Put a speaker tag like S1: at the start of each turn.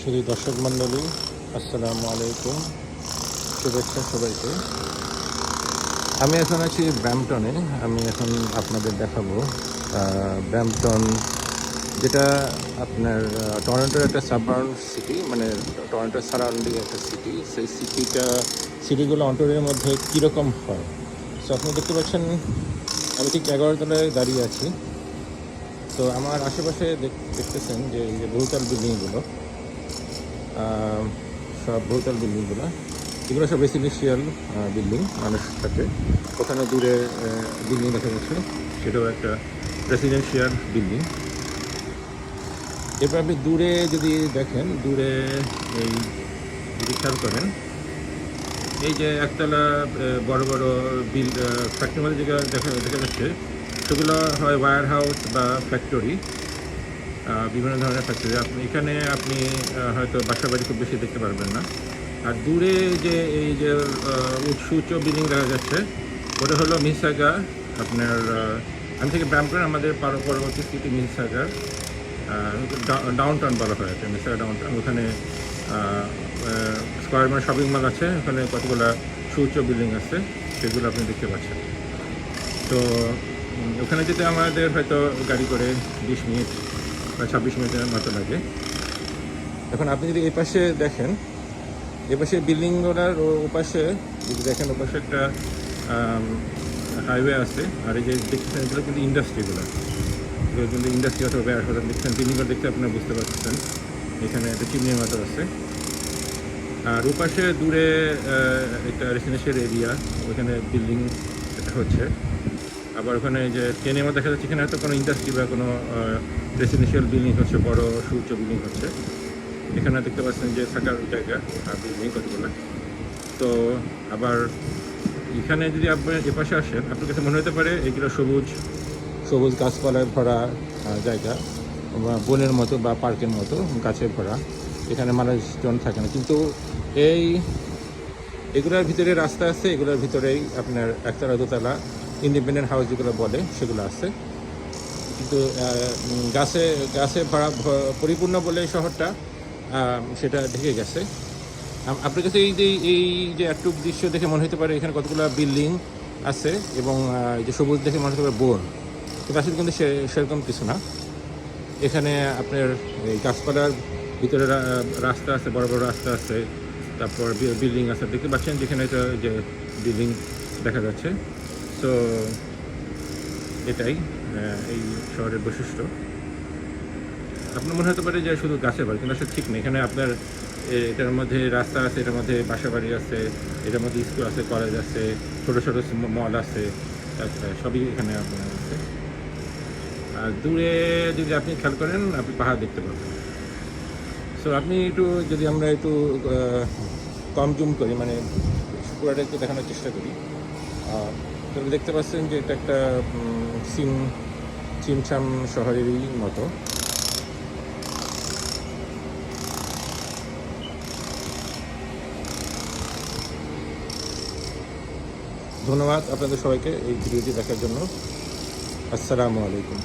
S1: শুধু দর্শক মণ্ডলী, আসসালামু আলাইকুম, শুভেচ্ছা সবাইকে। আমি এখন আছি ব্র্যাম্পটনে। আমি এখন আপনাদের দেখাবো ব্র্যাম্পটন, যেটা আপনার টরন্টোর একটা সাবমার্ন সিটি, মানে টরন্টোর সারাউন্ডিং একটা সিটি। সেই সিটিগুলো অন্টোরিওর মধ্যে কীরকম হয়। সো আপনি দেখতে পাচ্ছেন আমি ঠিক 11 তলায় দাঁড়িয়ে আছি। তো আমার আশেপাশে দেখতেছেন যে এই যে বহুতল বিল্ডিংগুলো, সব বহুতল বিল্ডিংগুলো, এগুলো সব রেসিডেন্সিয়াল বিল্ডিং। মানুষ থাকে ওখানে দূরে বিল্ডিং দেখা যাচ্ছে, সেটাও একটা রেসিডেন্সিয়াল বিল্ডিং। এরপর আপনি দূরে যদি দেখেন, দূরে এই যদি খেয়াল করেন, এই যে একতলা বড় বড় ফ্যাক্টরির মধ্যে যেগুলো দেখা যাচ্ছে, সেগুলো হয় ওয়্যার হাউস বা ফ্যাক্টরি, বিভিন্ন ধরনের ফ্যাক্টরি। এখানে আপনি হয়তো বাসা বাড়ি খুব বেশি দেখতে পারবেন না। আর দূরে যে এই যে উঁচু বিল্ডিং দেখা যাচ্ছে, ওটা হলো মিসিসাগা। আপনার আমি থেকে ব্র্যাম্পটন, আমাদের পরবর্তী সিটি মিসিসাগা, ডাউনটাউন বলা হয়, মিসিসাগা ডাউনটাউন। ওখানে স্কয়ার মানে শপিং মল আছে, ওখানে কতগুলো সুউচ্চ বিল্ডিং আছে, সেগুলো আপনি দেখতে পাচ্ছেন। তো ওখানে যেতে আমাদের হয়তো গাড়ি করে 20 মিনিট বা 26 মিনিটের মতো লাগে। এখন আপনি যদি এই পাশে দেখেন, এপাশে বিল্ডিংগুলোর ওপাশে যদি দেখেন, ওপাশে একটা হাইওয়ে আছে। আর এই যে দেখছেন, এগুলো কিন্তু ইন্ডাস্ট্রিগুলো, এগুলো কিন্তু ইন্ডাস্ট্রি অথবা ব্যবসা দেখছেন। বিল্ডিংগুলো দেখতে আপনারা বুঝতে পারছেন, এখানে একটা চিমনির মতো আছে। আর ওপাশে দূরে একটা রেসিডেন্সিয়াল এরিয়া, ওখানে বিল্ডিং এটা হচ্ছে। আবার ওখানে যে ট্রেনের মধ্যে দেখা যাচ্ছে, এখানে হয়তো কোনো ইন্ডাস্ট্রি বা কোনো রেসিডেন্সিয়াল বিল্ডিং হচ্ছে, বড় সুউচ্চ বিল্ডিং হচ্ছে। এখানে দেখতে পাচ্ছেন যে থাকার জায়গা বিল্ডিং কতগুলো। তো আবার এখানে যদি আপনি এপাশে আসেন, আপনার কাছে মনে হতে পারে এগুলো সবুজ সবুজ গাছপালায় ভরা জায়গা, বা বনের মতো বা পার্কের মতো গাছে ভরা, এখানে মানুষজন থাকে না। কিন্তু এগুলোর ভিতরে রাস্তা আছে, এগুলোর ভিতরেই আপনার একতলা দোতলা ইন্ডিপেন্ডেন্ট হাউস যেগুলো বলে সেগুলো আছে। কিন্তু গাছে গাছে ভরা পরিপূর্ণ বলে শহরটা সেটা ঢেকে গেছে। আপনার কাছে এই যে একটু দৃশ্য দেখে মনে হতে পারে এখানে কতগুলো বিল্ডিং আছে এবং এই যে সবুজ দেখে মনে হতে পারে বন, কিন্তু আসলে কিন্তু সেরকম কিছু না। এখানে আপনার এই গাছপালার ভিতরে রাস্তা আছে, বড় বড় রাস্তা আছে, তারপর বিল্ডিং আছে, দেখতে পাচ্ছেন যেখানে যে বিল্ডিং দেখা যাচ্ছে। তো এটাই এই শহরের বৈশিষ্ট্য। আপনার মনে হতে পারে যে শুধু গাছের বাড়ি, কিন্তু আসলে ঠিক নেই। এখানে আপনার এটার মধ্যে রাস্তা আছে, এটার মধ্যে বাসা বাড়ি আছে, এটার মধ্যে স্কুল আছে, কলেজ আছে, ছোটো ছোটো মল আছে, সবই এখানে আপনার আছে। আর দূরে যদি আপনি খেয়াল করেন, আপনি পাহাড় দেখতে পাবেন। সো আপনি যদি আমরা একটু কম জুম করি, মানে পুরোটা একটু দেখানোর চেষ্টা করি, তাহলে দেখতে পাচ্ছেন যে এটা একটা চিমছাম শহরেরই মতো। ধন্যবাদ আপনাদের সবাইকে এই ভিডিওটি দেখার জন্য। আসসালামু আলাইকুম।